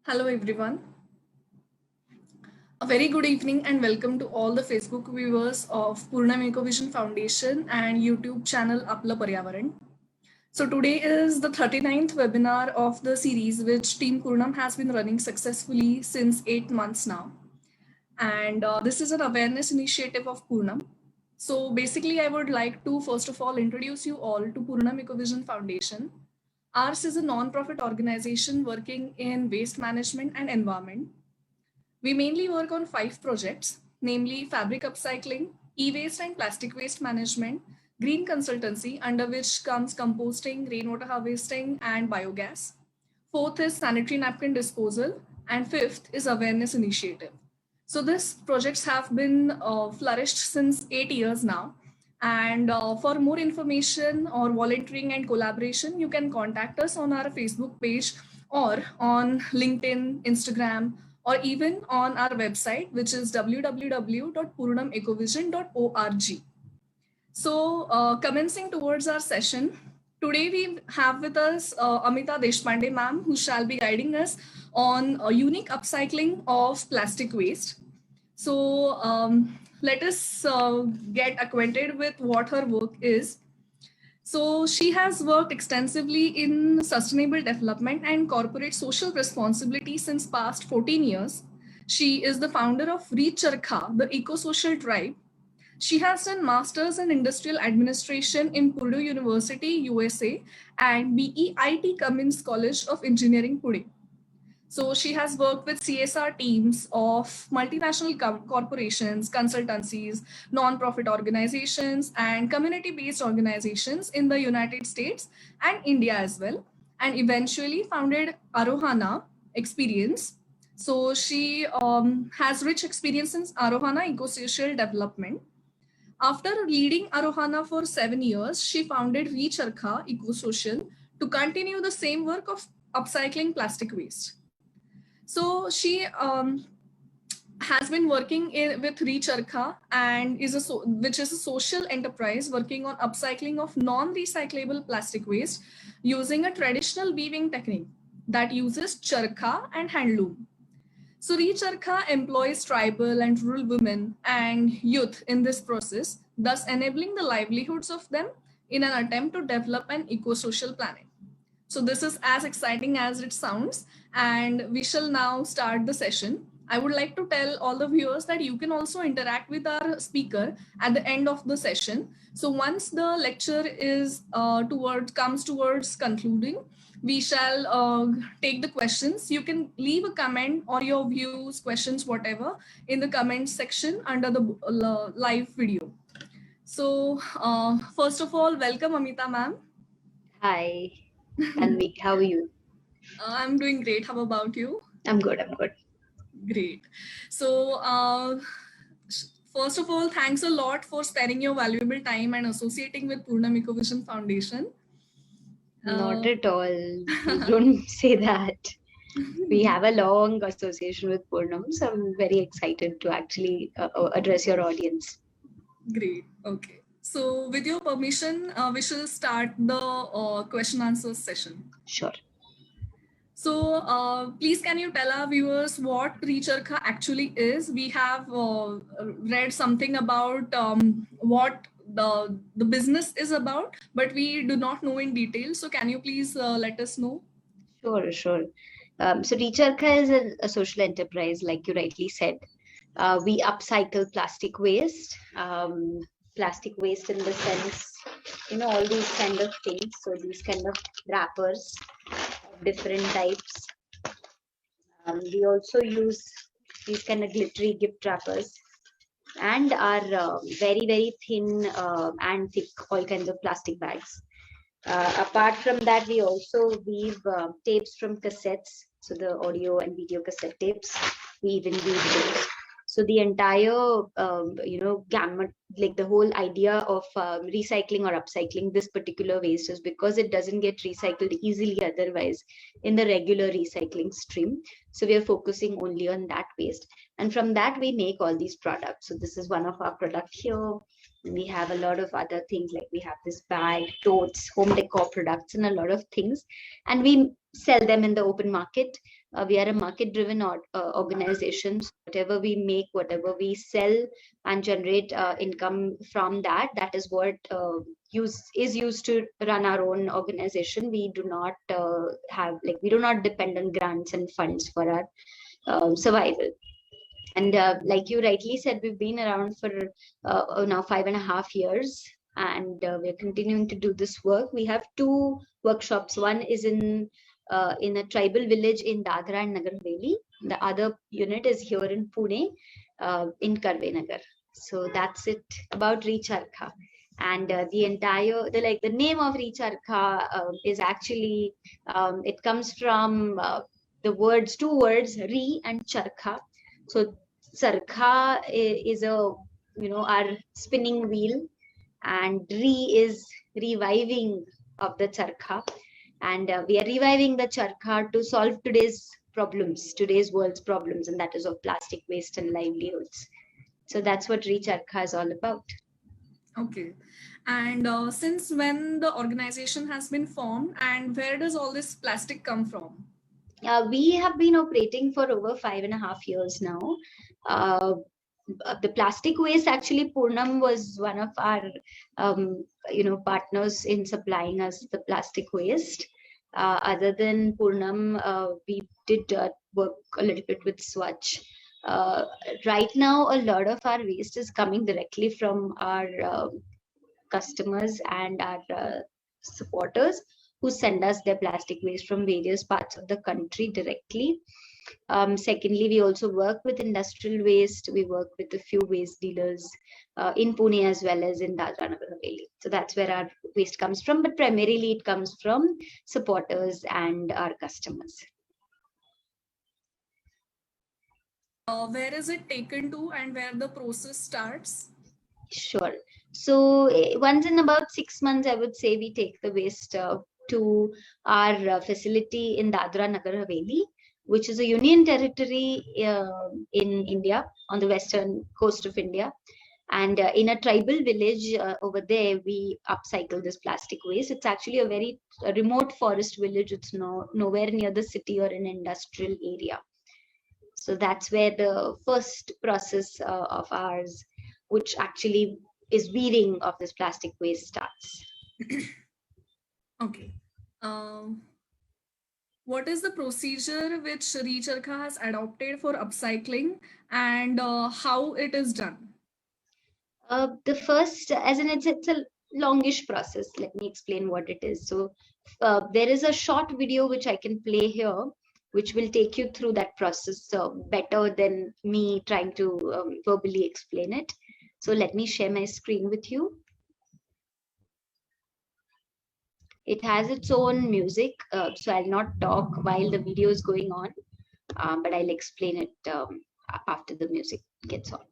Hello everyone. A very good evening and welcome to all the Facebook viewers of Purnam Ecovision Foundation and YouTube channel Apla Paryavaran. So today is the 39th webinar of the series which Team Purnam has been running successfully since 8 months now. And this is an awareness initiative of Purnam. So basically I would like to first of all introduce you all to Purnam Ecovision Foundation. Ours is a non-profit organization working in waste management and environment. We mainly work on 5 projects, namely fabric upcycling, e-waste and plastic waste management, green consultancy, under which comes composting, rainwater harvesting, and biogas. Fourth is sanitary napkin disposal, and fifth is awareness initiative. So these projects have been flourished since 8 years now. And for more information or volunteering and collaboration, you can contact us on our Facebook page or on LinkedIn, Instagram, or even on our website, which is www.purnamecovision.org. So commencing towards our session, today we have with us Amita Deshpande ma'am, who shall be guiding us on unique upcycling of plastic waste. So let us get acquainted with what her work is. So she has worked extensively in sustainable development and corporate social responsibility since past 14 years. She is the founder of Recharkha, the eco-social tribe. She has done Masters in Industrial Administration in Purdue University, USA, and BEIT Cummins College of Engineering, Pune. So she has worked with CSR teams of multinational corporations, consultancies, non-profit organizations, and community-based organizations in the United States and India as well, and eventually founded Arohana Experience. So she has rich experience in Arohana eco-social development. After leading Arohana for 7 years, she founded Recharkha Eco-Social to continue the same work of upcycling plastic waste. So she has been working with Recharkha and which is a social enterprise working on upcycling of non-recyclable plastic waste using a traditional weaving technique that uses charkha and handloom. So Recharkha employs tribal and rural women and youth in this process, thus enabling the livelihoods of them in an attempt to develop an eco-social planet. So this is as exciting as it sounds, and we shall now start the session. I would like to tell all the viewers that you can also interact with our speaker at the end of the session. So once the lecture is comes towards concluding, we shall take the questions. You can leave a comment or your views, questions, whatever, in the comment section under the live video. So first of all, welcome Amita ma'am. Hi, Tanvik, how are you? I'm doing great. How about you? I'm good. Great. So, first of all, thanks a lot for sparing your valuable time and associating with Purnam Ecovision Foundation. Not at all. Don't say that. We have a long association with Purnam, so I'm very excited to actually address your audience. Great. Okay. So, with your permission, we shall start the question answer session. Sure. So, please can you tell our viewers what Recharkha actually is? We have read something about what the business is about, but we do not know in detail. So, can you please let us know? Sure. So Recharkha is a social enterprise, like you rightly said. We upcycle plastic waste. Plastic waste in the sense, all these kind of things. So these kind of wrappers, different types. We also use these kind of glittery gift wrappers and our very thin and thick all kinds of plastic bags. Apart from that, we also weave tapes from cassettes, so the audio and video cassette tapes. We even use those. So the entire gamut, like the whole idea of recycling or upcycling this particular waste is because it doesn't get recycled easily otherwise in the regular recycling stream. So we are focusing only on that waste, and from that we make all these products. So this is one of our product here. We have a lot of other things, like we have this bag, totes, home decor products, and a lot of things, and we sell them in the open market. We are a market-driven organization. So whatever we make, whatever we sell, and generate income from that, that is what is used to run our own organization. We do not we do not depend on grants and funds for our survival. And like you rightly said, we've been around for now 5.5 years, and we're continuing to do this work. We have 2 workshops. One is in a tribal village in Dadra and Nagar Haveli. The other unit is here in Pune, in Karve Nagar. So that's it about Recharkha. And the name of Recharkha is actually, it comes from the words, 2 words, Re and Charkha. So Charkha is our spinning wheel, and Re is reviving of the Charkha. And we are reviving the Charkha to solve today's world's problems, and that is of plastic waste and livelihoods. So that's what Recharkha is all about. Okay. And since when the organization has been formed, and where does all this plastic come from? We have been operating for over 5.5 years now. The plastic waste, actually, Poonam was one of our partners in supplying us the plastic waste. Other than Poonam, we did work a little bit with Swachh. Right now, a lot of our waste is coming directly from our customers and our supporters, who send us their plastic waste from various parts of the country directly. Secondly, we also work with industrial waste. We work with a few waste dealers in Pune as well as in Dadra Nagar Haveli. So that's where our waste comes from, but primarily it comes from supporters and our customers. Where is it taken to, and where the process starts? Sure. So once in about 6 months, I would say, we take the waste to our facility in Dadra Nagar Haveli, which is a union territory in India, on the western coast of India. And in a tribal village over there, we upcycle this plastic waste. It's actually a very remote forest village. It's nowhere near the city or an industrial area. So that's where the first process of ours, which actually is weeding of this plastic waste, starts. Okay. What is the procedure which Recharkha has adopted for upcycling, and how it is done? The first, as in it's a longish process. Let me explain what it is. So there is a short video which I can play here, which will take you through that process better than me trying to verbally explain it. So let me share my screen with you. It has its own music, so I'll not talk while the video is going on, but I'll explain it after the music gets off.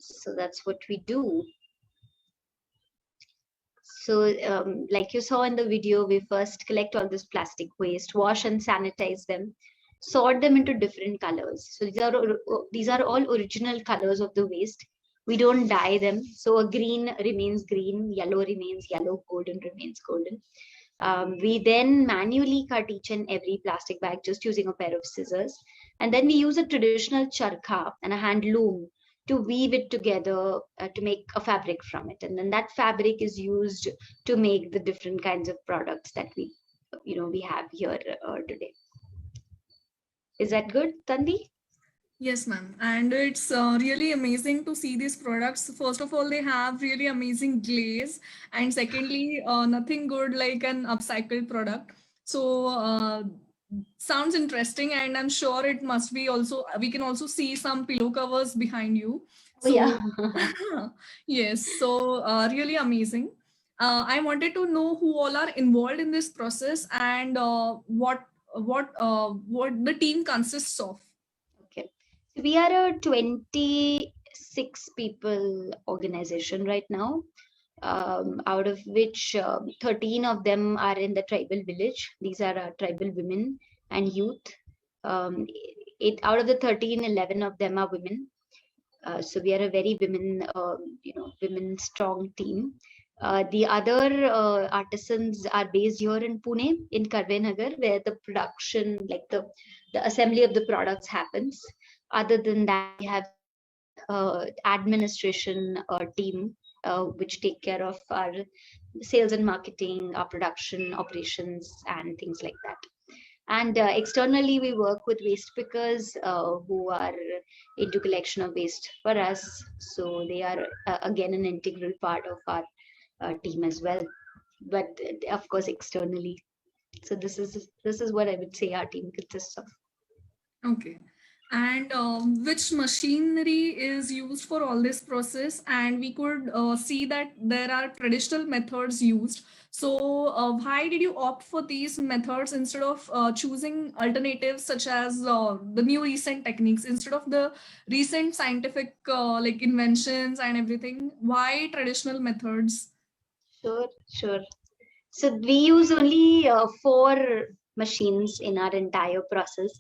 So that's what we do. So like you saw in the video, we first collect all this plastic waste, wash and sanitize them, sort them into different colors. So these are all original colors of the waste. We don't dye them. So a green remains green, yellow remains yellow, golden remains golden. We then manually cut each and every plastic bag just using a pair of scissors. And then we use a traditional charkha and a hand loom to weave it together to make a fabric from it. And then that fabric is used to make the different kinds of products that we have here today. Is that good, Tanvi? Yes, ma'am. And it's really amazing to see these products. First of all, they have really amazing glaze. And secondly, nothing good like an upcycled product. So, sounds interesting. And I'm sure it must be also, we can also see some pillow covers behind you. Oh, yeah. So, yes. So, really amazing. I wanted to know who all are involved in this process and what the team consists of. Okay. So we are a 26 people organization right now, out of which 13 of them are in the tribal village. These are our tribal women and youth. Out of the 13, 11 of them are women. So we are a very women strong team. The other artisans are based here in Pune, in Karvenagar, where the production, like the assembly of the products happens. Other than that, we have administration team which take care of our sales and marketing, our production operations, and things like that. And externally, we work with waste pickers who are into collection of waste for us. So they are again an integral part of our team as well. But of course, externally. So this is what I would say our team consists of. Okay. And which machinery is used for all this process? And we could see that there are traditional methods used. So why did you opt for these methods instead of choosing alternatives such as the new recent techniques instead of the recent scientific like inventions and everything? Why traditional methods? Sure, sure. So we use only 4 machines in our entire process.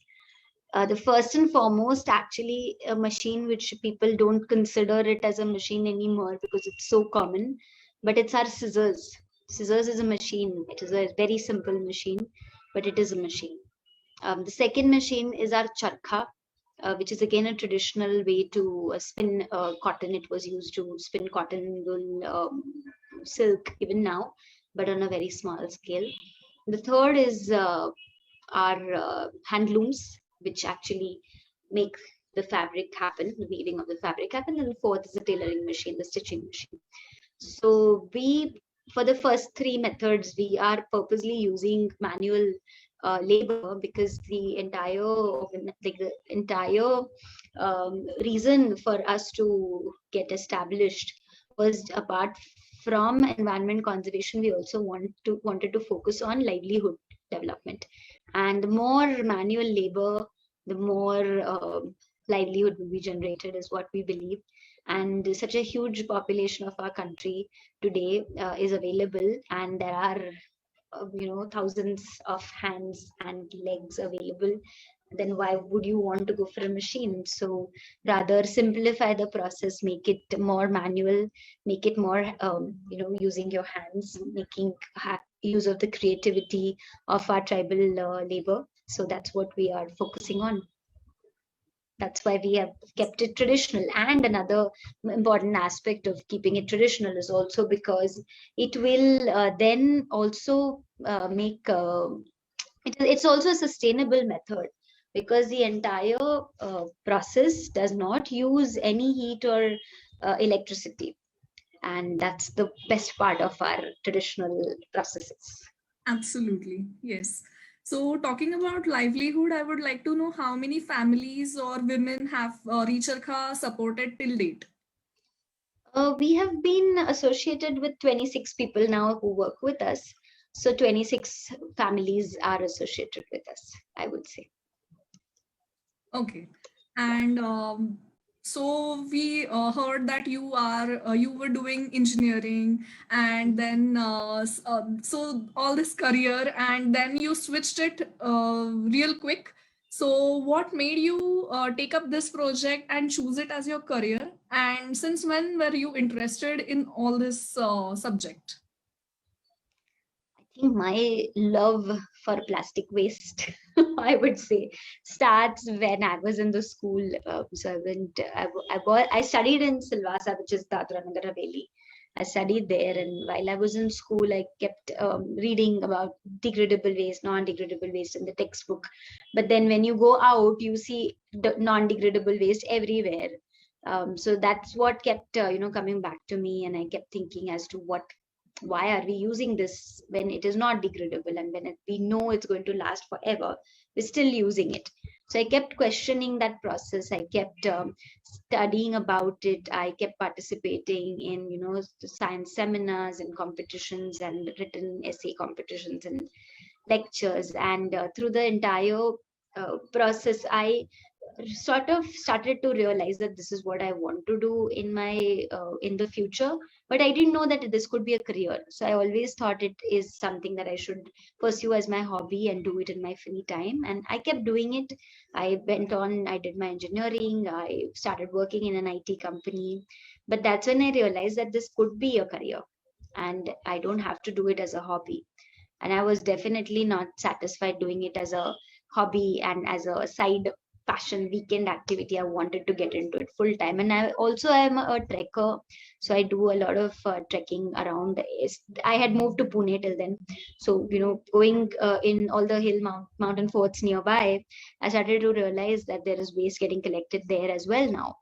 The first and foremost, actually, a machine which people don't consider it as a machine anymore because it's so common, but it's our scissors. Scissors is a machine. It is a very simple machine, but it is a machine. The second machine is our charkha, which is again a traditional way to spin cotton. It was used to spin cotton, wool, silk, even now, but on a very small scale. The third is our handlooms, which actually make the fabric happen, the weaving of the fabric happen. And the fourth is the tailoring machine, the stitching machine. So for the first 3 methods, we are purposely using manual labor because the entire reason for us to get established was, apart from environment conservation, we also wanted to focus on livelihood development. And the more manual labor, the more livelihood will be generated, is what we believe. And such a huge population of our country today is available, and there are thousands of hands and legs available. Then why would you want to go for a machine? So rather simplify the process, make it more manual, make it more using your hands, making use of the creativity of our tribal labor. So that's what we are focusing on. That's why we have kept it traditional. And another important aspect of keeping it traditional is also because it will then also make it's also a sustainable method, because the entire process does not use any heat or electricity. And that's the best part of our traditional processes. Absolutely, yes. So, talking about livelihood, I would like to know how many families or women have Recharkha supported till date. We have been associated with 26 people now who work with us. So 26 families are associated with us, I would say. Okay. And so we heard that you were doing engineering and then so all this career and then you switched it real quick. So what made you take up this project and choose it as your career? And since when were you interested in all this subject? I think my love for plastic waste, I would say, starts when I was in the school. So I studied in Silvassa, which is Dadra Nagar Haveli. I studied there, and while I was in school, I kept reading about degradable waste, non-degradable waste in the textbook. But then when you go out, you see non-degradable waste everywhere. So that's what kept coming back to me, and I kept thinking as to why are we using this when it is not degradable, and when we know it's going to last forever, we're still using it. So I kept questioning that process. I kept studying about it. I kept participating in science seminars and competitions and written essay competitions and lectures. And through the entire process, I sort of started to realize that this is what I want to do in my in the future. But I didn't know that this could be a career. So I always thought it is something that I should pursue as my hobby and do it in my free time, and I kept doing it. I went on, I did my engineering, I started working in an IT company. But that's when I realized that this could be a career, and I don't have to do it as a hobby. And I was definitely not satisfied doing it as a hobby and as a side passion weekend activity. I wanted to get into it full time. And I also am a trekker, so I do a lot of trekking around I had moved to Pune till then, so going in all the mountain forts nearby, I started to realize that there is waste getting collected there as well now.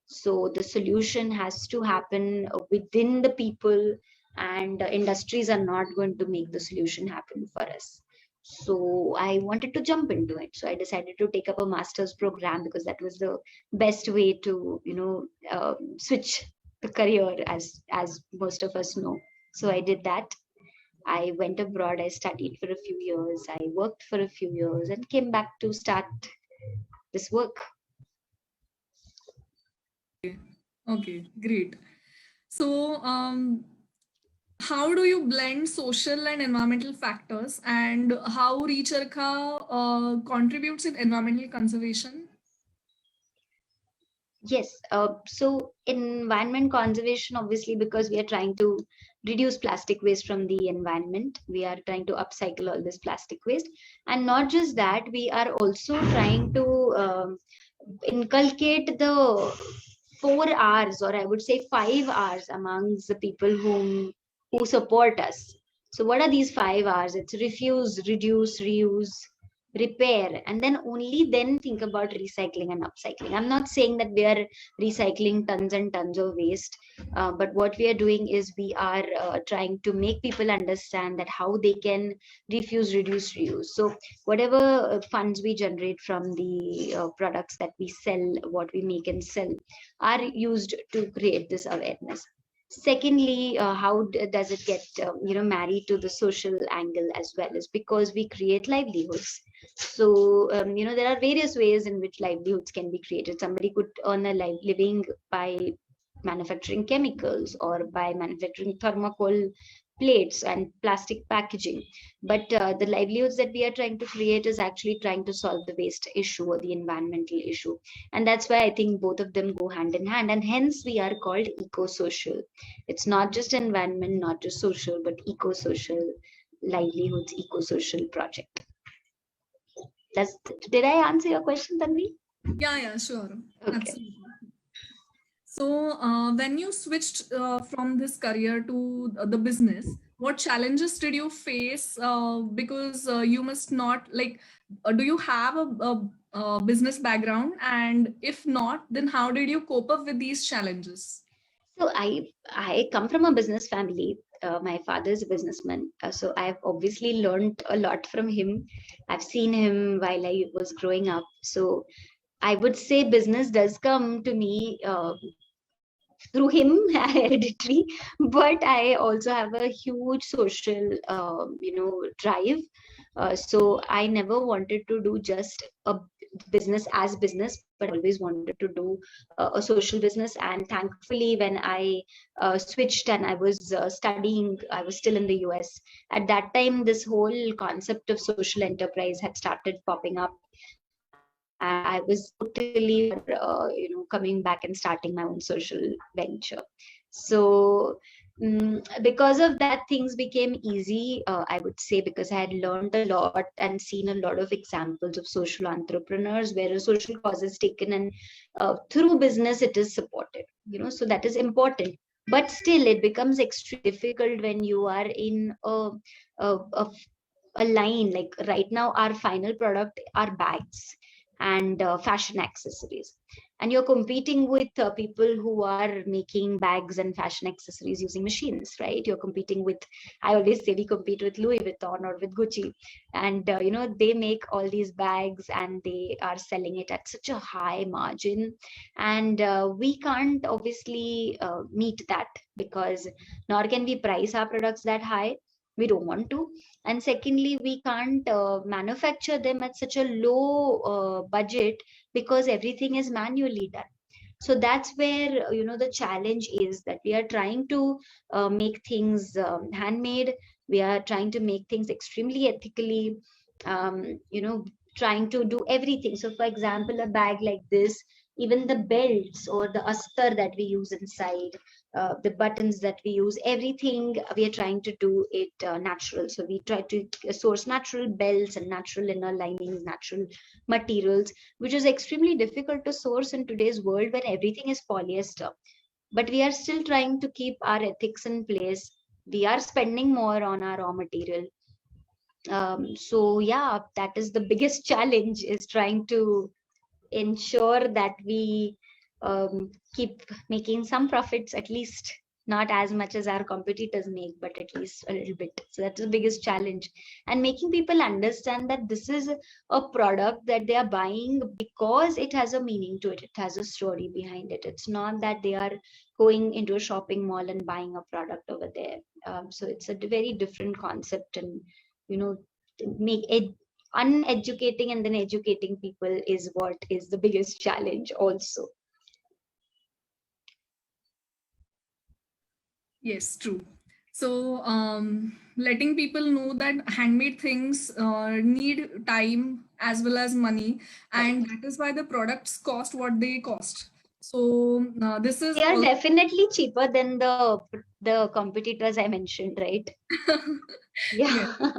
So the solution has to happen within the people, and industries are not going to make the solution happen for us. So I wanted to jump into it. So I decided to take up a master's program, because that was the best way to switch the career, as most of us know. So I did that. I went abroad, I studied for a few years, I worked for a few years, and came back to start this work. Okay, great. So, how do you blend social and environmental factors, and how Recharkha contributes in environmental conservation? Yes, so environment conservation, obviously, because we are trying to reduce plastic waste from the environment, we are trying to upcycle all this plastic waste. And not just that, we are also trying to inculcate the 4 R's, or I would say 5 R's, amongst the people who support us. So what are these 5 R's? It's refuse, reduce, reuse, repair, and then only then think about recycling and upcycling. I'm not saying that we are recycling tons and tons of waste, but what we are doing is we are trying to make people understand that how they can refuse, reduce, reuse. So whatever funds we generate from the products that we sell, what we make and sell, are used to create this awareness. Secondly, how does it get married to the social angle as well, is because we create livelihoods. So there are various ways in which livelihoods can be created. Somebody could earn a living by manufacturing chemicals, or by manufacturing thermocol plates and plastic packaging. But the livelihoods that we are trying to create is actually trying to solve the waste issue or the environmental issue. And that's why I think both of them go hand in hand, and hence we are called eco-social. It's not just environment, not just social, but eco-social livelihoods, eco-social project. Did I answer your question, Tanvi? Yeah, sure. Okay. Absolutely. So, when you switched from this career to the business, what challenges did you face? Because you must not do you have a business background? And if not, then how did you cope up with these challenges? So I come from a business family. My father is a businessman, so I've obviously learned a lot from him. I've seen him while I was growing up. So I would say business does come to me through him, hereditary. But I also have a huge social, drive. So I never wanted to do just a business as business, but I always wanted to do a social business. And thankfully, when I switched and I was studying, I was still in the US. At that time, this whole concept of social enterprise had started popping up. And I was totally, coming back and starting my own social venture. So because of that, things became easy, I would say, because I had learned a lot and seen a lot of examples of social entrepreneurs where a social cause is taken, and through business it is supported. So that is important. But still, it becomes extremely difficult when you are in a line. Like right now, our final product are bags and fashion accessories, and you're competing with people who are making bags and fashion accessories using machines, right? You're competing with, I always say we compete with Louis Vuitton or with Gucci, and they make all these bags and they are selling it at such a high margin, and we can't obviously meet that, because nor can we price our products that high. We don't want to. And secondly, we can't manufacture them at such a low budget, because everything is manually done. So that's where the challenge is, that we are trying to make things handmade. We are trying to make things extremely ethically, trying to do everything. So for example, a bag like this, even the belts or the astar that we use inside, the buttons that we use, everything we are trying to do it natural. So we try to source natural belts and natural inner linings, natural materials, which is extremely difficult to source in today's world when everything is polyester. But we are still trying to keep our ethics in place. We are spending more on our raw material. So yeah, that is the biggest challenge, is trying to ensure that we keep making some profits, at least not as much as our competitors make, but at least a little bit. So that's the biggest challenge, and making people understand that this is a product that they are buying because it has a meaning to it, it has a story behind it. It's not that they are going into a shopping mall and buying a product over there. So it's a very different concept, and make it uneducating and then educating people is what is the biggest challenge also. Yes, true. So, letting people know that handmade things need time as well as money, and that is why the products cost what they cost. So, this is They are also definitely cheaper than the competitors I mentioned, right? yes, Yeah.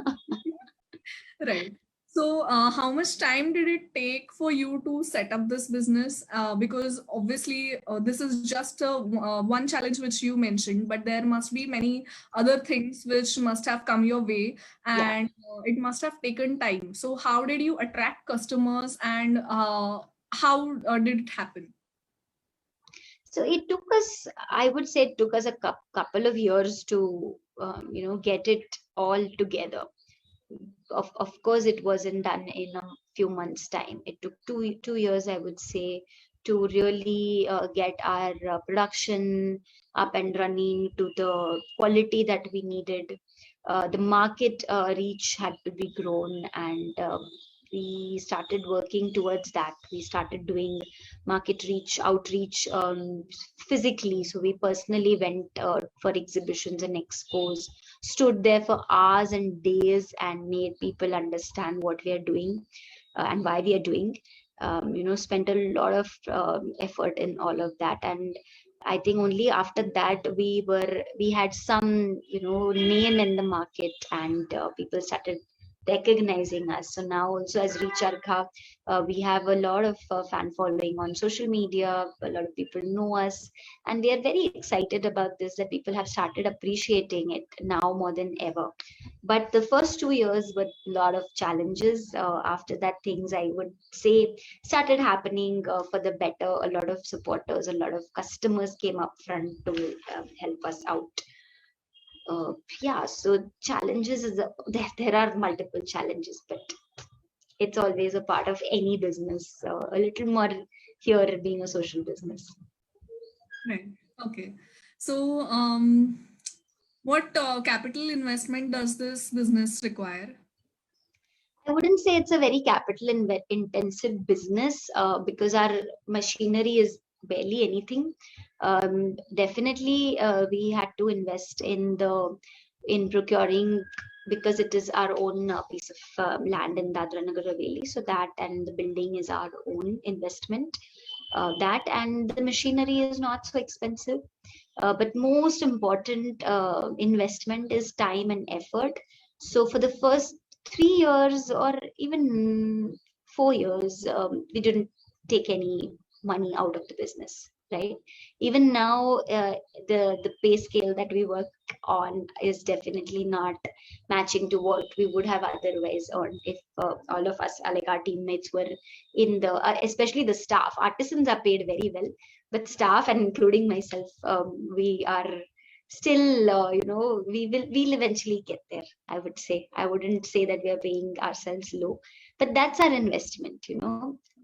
right. So, how much time did it take for you to set up this business? Because obviously, this is just one challenge which you mentioned, but there must be many other things which must have come your way, Yeah. and it must have taken time. So, how did you attract customers, and how did it happen? So it took us, I would say, it took us a couple of years to, get it all together. Of course, it wasn't done in a few months' time. It took two years, I would say, to really get our production up and running to the quality that we needed. The market reach had to be grown, and we started working towards that. We started doing market reach, outreach physically. So we personally went for exhibitions and expos, stood there for hours and days, and made people understand what we are doing and why we are doing. Spent a lot of effort in all of that, and I think only after that we had some name in the market, and people started recognizing us. So now also as Reach Arka, we have a lot of fan following on social media. A lot of people know us, and we are very excited about this, that people have started appreciating it now more than ever. But the first 2 years were a lot of challenges. After that, things, I would say, started happening for the better. A lot of supporters, a lot of customers came up front to help us out. Yeah, so challenges is there are multiple challenges, but it's always a part of any business. A little more here being a social business. Right. Okay. So, what capital investment does this business require? I wouldn't say it's a very capital intensive business, because our machinery is barely anything. Definitely, we had to invest in procuring, because it is our own piece of land in Dadra Nagar Haveli. So that and the building is our own investment. That and the machinery is not so expensive. But most important investment is time and effort. So for the first 3 years or even 4 years, we didn't take any money out of the business. right? Even now, the pay scale that we work on is definitely not matching to what we would have otherwise earned if all of us, like our teammates, were in the, especially the staff. Artisans are paid very well, but staff, and including myself, we are still, we'll eventually get there. I would say, I wouldn't say that we are paying ourselves low, but that's our investment.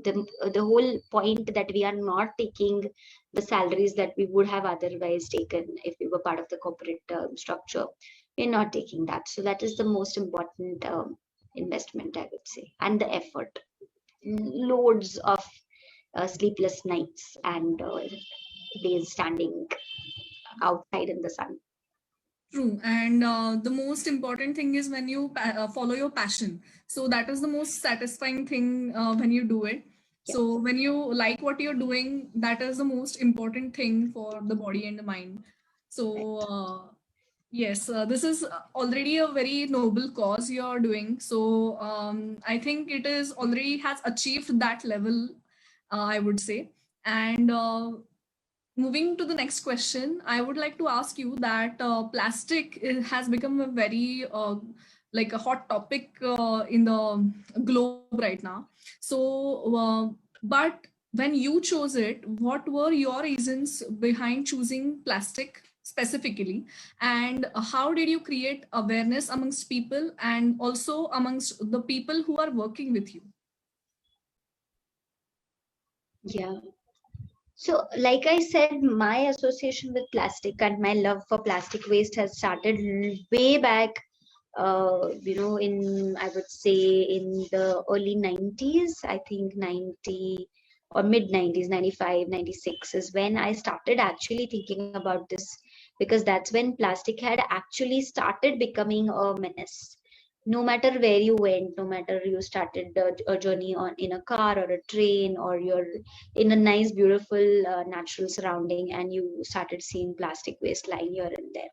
The whole point that we are not taking the salaries that we would have otherwise taken if we were part of the corporate structure. We're not taking that, so that is the most important investment, I would say. And the effort, loads of sleepless nights and days standing outside in the sun. True. And the most important thing is when you follow your passion. So that is the most satisfying thing when you do it. Yeah. So when you like what you're doing, that is the most important thing for the body and the mind. So yes, this is already a very noble cause you're doing. So I think it is already has achieved that level, I would say. And moving to the next question, I would like to ask you that has become a very like a hot topic in the globe right now. So, but when you chose it, what were your reasons behind choosing plastic specifically, and how did you create awareness amongst people and also amongst the people who are working with you? Yeah. So, like I said, my association with plastic and my love for plastic waste has started way back, I would say in the early 90s, I think 90 or mid 90s, 95, 96 is when I started actually thinking about this, because that's when plastic had actually started becoming a menace. No matter where you went, no matter you started a journey on in a car or a train, or you're in a nice, beautiful, natural surrounding, and you started seeing plastic waste lying here and there.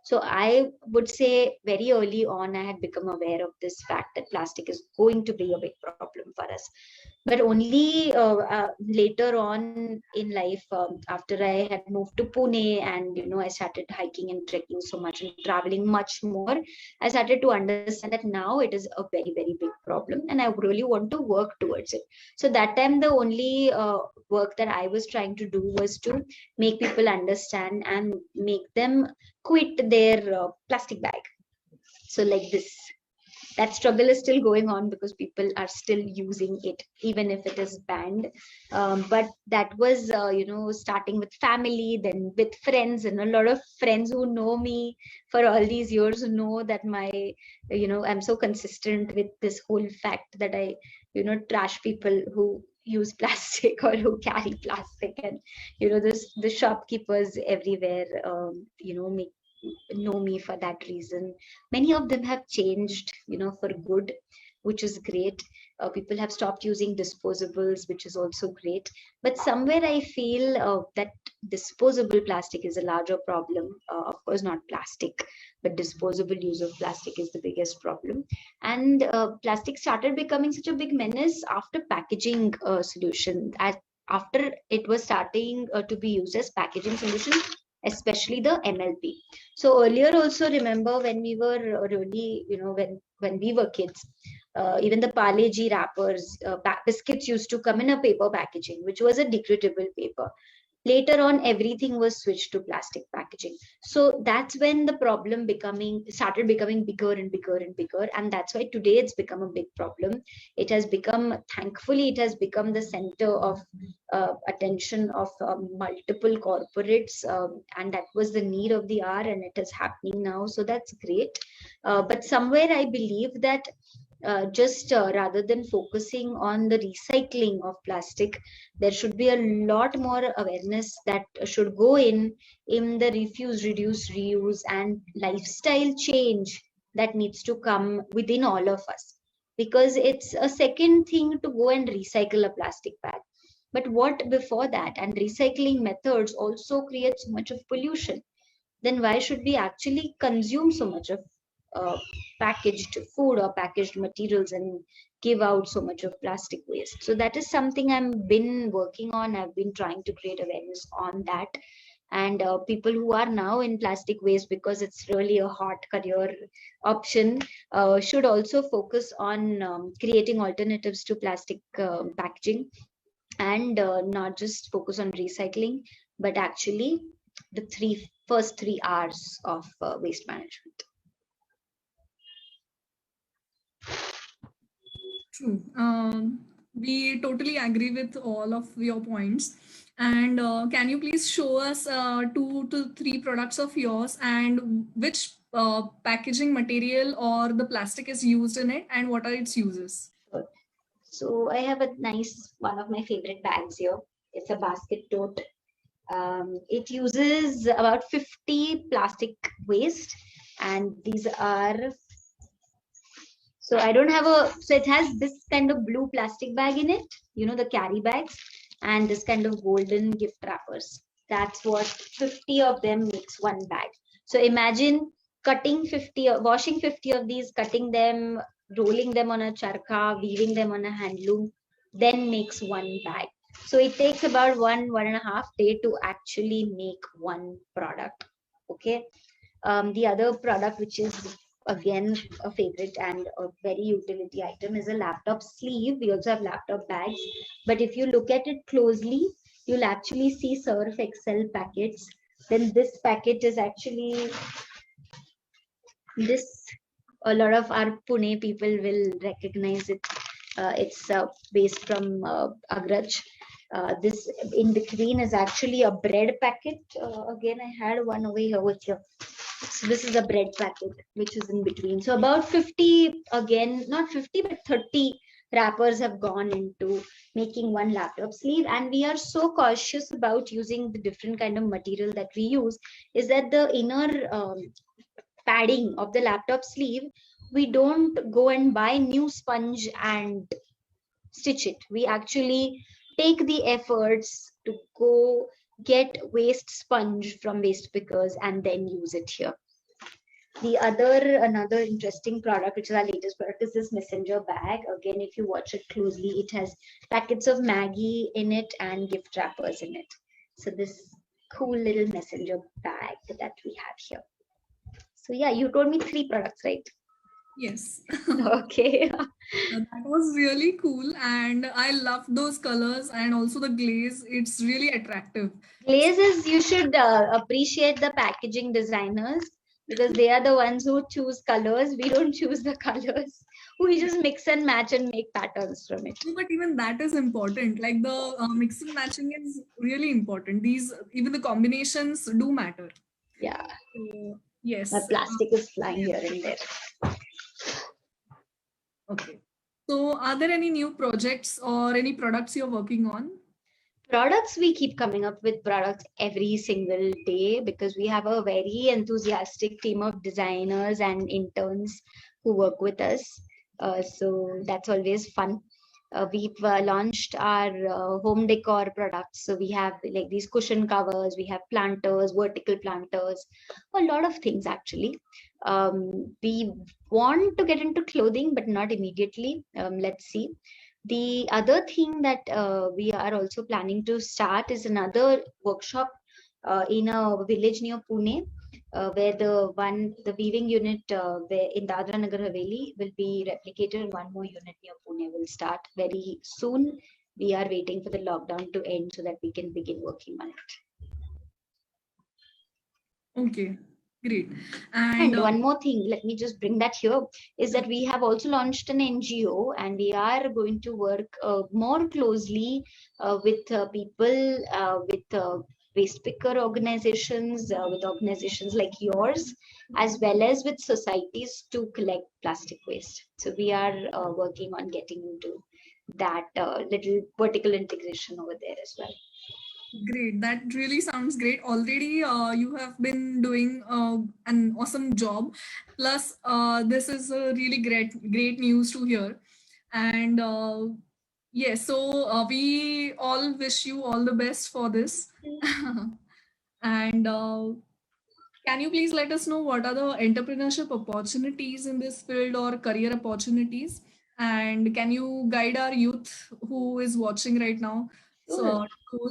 So I would say very early on, I had become aware of this fact that plastic is going to be a big problem for us. But only later on in life, after I had moved to Pune, and I started hiking and trekking so much and traveling much more, I started to understand that now it is a very, very big problem, and I really want to work towards it. So that time, the only work that I was trying to do was to make people understand and make them quit their plastic bag. So like this, that struggle is still going on because people are still using it even if it is banned. But that was starting with family, then with friends, and a lot of friends who know me for all these years know that I'm so consistent with this whole fact that I trash people who use plastic or who carry plastic. And the shopkeepers everywhere make know me for that reason. Many of them have changed, for good, which is great. People have stopped using disposables, which is also great. But somewhere I feel that disposable plastic is a larger problem. Of course, not plastic, but disposable use of plastic is the biggest problem. And plastic started becoming such a big menace after packaging solution. After it was starting to be used as packaging solution, especially the MLP. So earlier also, remember when we were really, when we were kids, even the Parle G wrappers, biscuits used to come in a paper packaging, which was a degradable paper. Later on, everything was switched to plastic packaging. So that's when the problem started becoming bigger and bigger and bigger. And that's why today it's become a big problem. It has become, thankfully, it has become the center of attention of multiple corporates. And that was the need of the hour, and it is happening now. So that's great. But somewhere I believe that just rather than focusing on the recycling of plastic, there should be a lot more awareness that should go in the refuse, reduce, reuse, and lifestyle change that needs to come within all of us. Because it's a second thing to go and recycle a plastic bag, but what before that? And recycling methods also create so much of pollution. Then why should we actually consume so much of packaged food or packaged materials and give out so much of plastic waste. So that is something I've been working on. I've been trying to create awareness on that. And people who are now in plastic waste, because it's really a hot career option, should also focus on creating alternatives to plastic packaging, and not just focus on recycling, but actually the first three R's of waste management. True. We totally agree with all of your points. And can you please show us 2 to 3 products of yours and which packaging material or the plastic is used in it and what are its uses? Sure. So I have a nice one of my favorite bags here. It's a basket tote. It uses about 50 plastic waste, and these are, so I don't have a, so it has this kind of blue plastic bag in it, you know, the carry bags, and this kind of golden gift wrappers. That's what 50 of them makes one bag. So imagine cutting 50, washing 50 of these, cutting them, rolling them on a charkha, weaving them on a handloom, then makes one bag. So it takes about 1.5 day to actually make one product. Okay. The other product, which is again a favorite and a very utility item, is a laptop sleeve. We also have laptop bags, but if you look at it closely, you'll actually see Surf Excel packets. Then this packet is actually this. A lot of our Pune people will recognize it. It's based from Agraj. This in between is actually a bread packet. Again, I had one over here with you. So this is a bread packet which is in between. So about 50, again, not 50, but 30 wrappers have gone into making one laptop sleeve. And we are so cautious about using the different kind of material that we use, is that the inner padding of the laptop sleeve, we don't go and buy new sponge and stitch it. We actually take the efforts to go get waste sponge from waste pickers and then use it here. Another interesting product, which is our latest product, is this messenger bag. Again, if you watch it closely, it has packets of Maggie in it and gift wrappers in it. So this cool little messenger bag that we have here. So yeah, you told me 3 products, right? Yes. Okay. That was really cool. And I love those colors and also the glaze. It's really attractive. Glazes, you should appreciate the packaging designers, because they are the ones who choose colors. We don't choose the colors. We just mix and match and make patterns from it. No, but even that is important. Like the mix and matching is really important. Even the combinations do matter. Yeah. So, yes. My plastic is flying here and there. Okay. So are there any new projects or any products you're working on? Products, we keep coming up with products every single day, because we have a very enthusiastic team of designers and interns who work with us. So that's always fun. We've launched our home decor products. So we have like these cushion covers, we have planters, vertical planters, a lot of things actually. We want to get into clothing, but not immediately. Let's see. The other thing that we are also planning to start is another workshop in a village near Pune, where the weaving unit where in Dadra Nagar Haveli will be replicated, and one more unit near Pune will start very soon. We are waiting for the lockdown to end so that we can begin working on it. Okay, great. And one more thing, let me just bring that here, is that we have also launched an NGO, and we are going to work more closely with people, with waste picker organizations, with organizations like yours, as well as with societies to collect plastic waste. So we are working on getting into that little vertical integration over there as well. Great. That really sounds great. Already, you have been doing an awesome job. Plus, this is a really great news to hear. And yes, so we all wish you all the best for this. And Can you please let us know what are the entrepreneurship opportunities in this field or career opportunities? And can you guide our youth who is watching right now Sure, so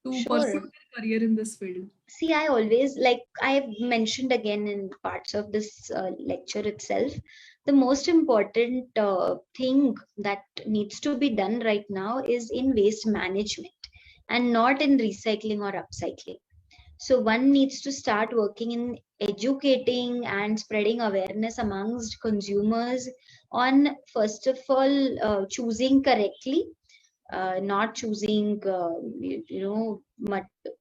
to pursue sure. their career in this field? See, I always, like I've mentioned again in parts of this lecture itself, the most important thing that needs to be done right now is in waste management and not in recycling or upcycling. So one needs to start working in educating and spreading awareness amongst consumers on, first of all, choosing correctly, not choosing,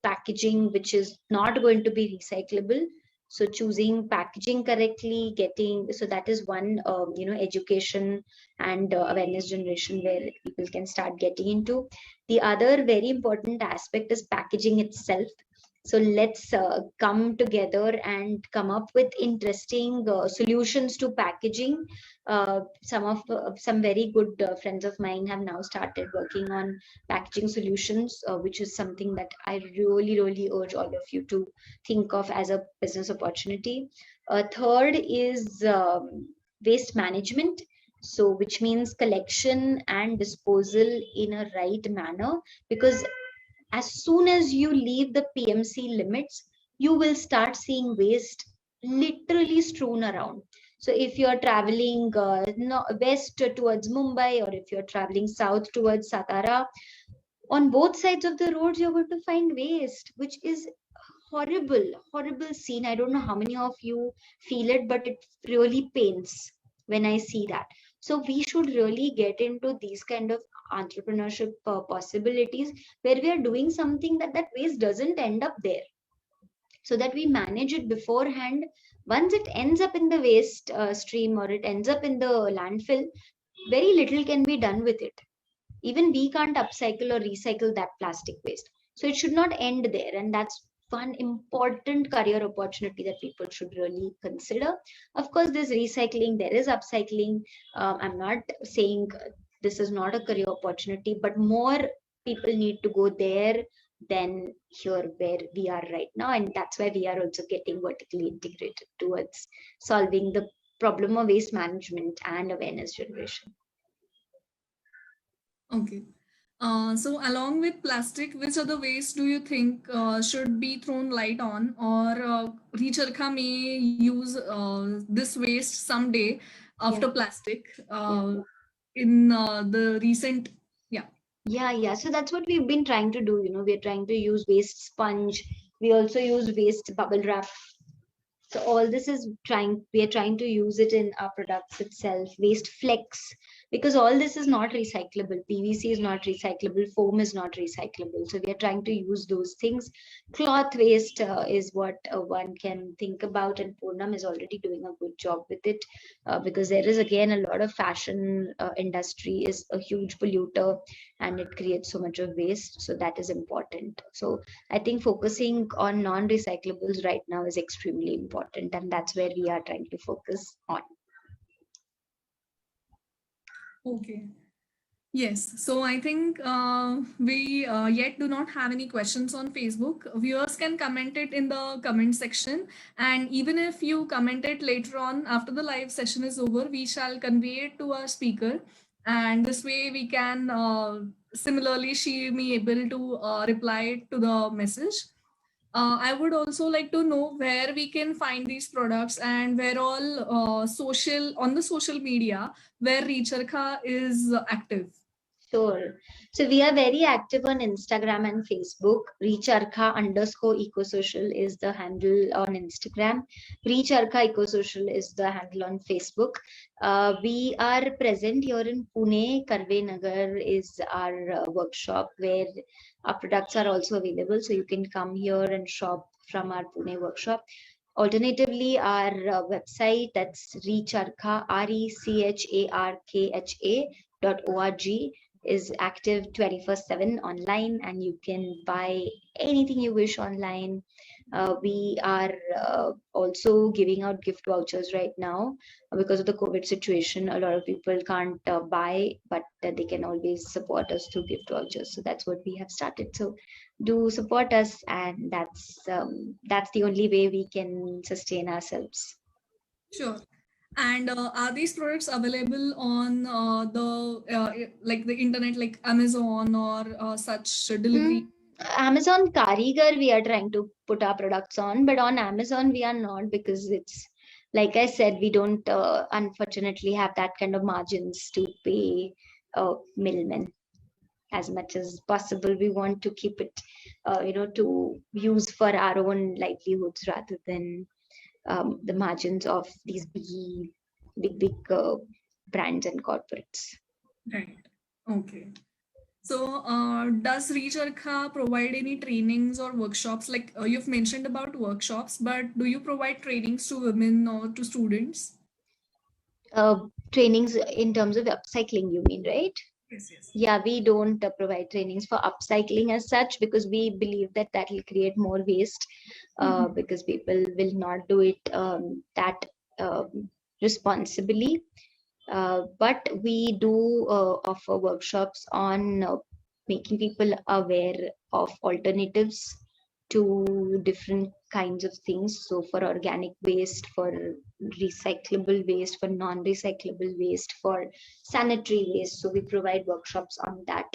packaging which is not going to be recyclable. So choosing packaging correctly, getting, so that is one, education and awareness generation where people can start getting into. The other very important aspect is packaging itself. So let's come together and come up with interesting solutions to packaging. Some very good friends of mine have now started working on packaging solutions, which is something that I really, really urge all of you to think of as a business opportunity. Third is waste management. So, which means collection and disposal in a right manner, because as soon as you leave the PMC limits, you will start seeing waste literally strewn around. So if you're traveling west towards Mumbai, or if you're traveling south towards Satara, on both sides of the roads, you're going to find waste, which is horrible, horrible scene. I don't know how many of you feel it, but it really pains when I see that. So we should really get into these kind of entrepreneurship possibilities, where we are doing something that that waste doesn't end up there, so that we manage it beforehand. Once it ends up in the waste stream, or it ends up in the landfill, very little can be done with it. Even we can't upcycle or recycle that plastic waste. So it should not end there. And that's one important career opportunity that people should really consider. Of course, there's recycling, there is upcycling. I'm not saying this is not a career opportunity, but more people need to go there than here where we are right now. And that's why we are also getting vertically integrated towards solving the problem of waste management and awareness generation. Okay. So along with plastic, which other waste do you think should be thrown light on, or Recharkha may use this waste someday Yeah, after plastic yeah. in the recent, yeah. Yeah. So that's what we've been trying to do. We're trying to use waste sponge. We also use waste bubble wrap. So all this is we are trying to use it in our products itself. Waste flex, because all this is not recyclable. PVC is not recyclable. Foam is not recyclable. So we are trying to use those things. Cloth waste is what one can think about, and Poonam is already doing a good job with it, because there is again a lot of fashion industry is a huge polluter, and it creates so much of waste. So that is important. So I think focusing on non-recyclables right now is extremely important, and that's where we are trying to focus on. Okay. Yes, so I think we yet do not have any questions on Facebook. Viewers can comment it in the comment section, and even if you comment it later on after the live session is over, we shall convey it to our speaker, and this way we can similarly she may able to reply to the message. I would also like to know where we can find these products and where all on the social media where Recharkha is active. Sure. So we are very active on Instagram and Facebook. Recharkha_ecosocial is the handle on Instagram. Recharkha Ecosocial is the handle on Facebook. We are present here in Pune. Karve Nagar is our workshop where our products are also available. So you can come here and shop from our Pune workshop. Alternatively, our website, that's Recharkha, RECHARKHA.org, is active 24/7 online, and you can buy anything you wish online. We are also giving out gift vouchers right now because of the COVID situation. A lot of people can't buy, but they can always support us through gift vouchers. So that's what we have started. So do support us, and that's the only way we can sustain ourselves. Sure. And are these products available on like the internet, like Amazon or such delivery? Amazon Karigar, we are trying to put our products on, but on Amazon we are not, because it's, like I said, we don't unfortunately have that kind of margins to pay middlemen. As much as possible, we want to keep it, to use for our own livelihoods rather than the margins of these big brands and corporates. Right. Okay. So, does Recharkha provide any trainings or workshops? Like you've mentioned about workshops, but do you provide trainings to women or to students? Trainings in terms of upcycling, you mean, right? Yes, yes. Yeah, we don't provide trainings for upcycling as such, because we believe that that will create more waste, because people will not do it that responsibly. But we do offer workshops on making people aware of alternatives to different kinds of things. So for organic waste, for recyclable waste, for non-recyclable waste, for sanitary waste. So we provide workshops on that.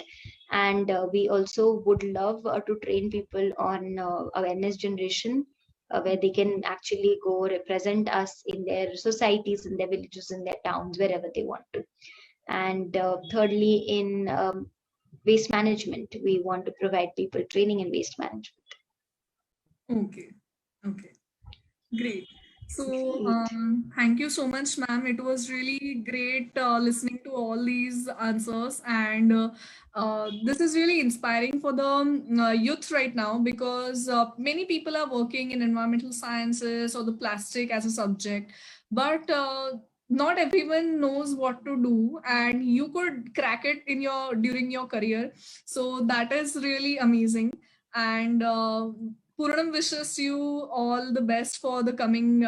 And we also would love to train people on awareness generation, where they can actually go represent us in their societies, in their villages, in their towns, wherever they want to. And thirdly, in waste management, we want to provide people training in waste management. Okay. Okay. Great. So, Great. thank you so much, ma'am. It was really great listening to all these answers, and this is really inspiring for the youth right now, because many people are working in environmental sciences or the plastic as a subject, but not everyone knows what to do, and you could crack it in your during your career. So that is really amazing, and Puranam wishes you all the best for the coming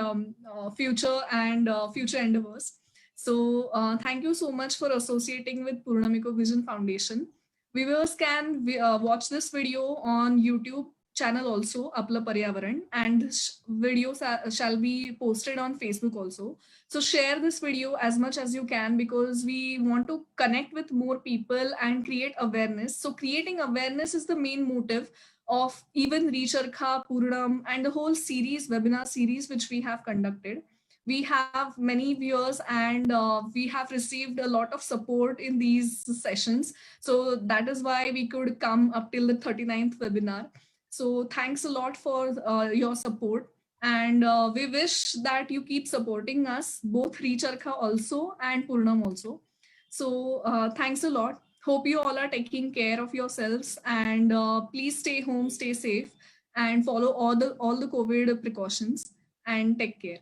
future and future endeavors. So, thank you so much for associating with Purnamiko Vision Foundation. Viewers can watch this video on YouTube channel also, Apla Paryavaran, and this video shall be posted on Facebook also. So share this video as much as you can, because we want to connect with more people and create awareness. So creating awareness is the main motive of even Recharkha, Puranam, and the whole series, webinar series, which we have conducted. We have many viewers, and we have received a lot of support in these sessions. So that is why we could come up till the 39th webinar. So thanks a lot for your support. And we wish that you keep supporting us, both Recharkha also and Purnam also. So thanks a lot. Hope you all are taking care of yourselves, and please stay home, stay safe, and follow all the COVID precautions, and take care.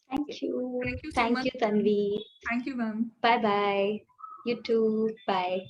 Thank you. Thank you so Thank much. you, Tanvi. Thank you, ma'am. Bye bye. You too. Bye.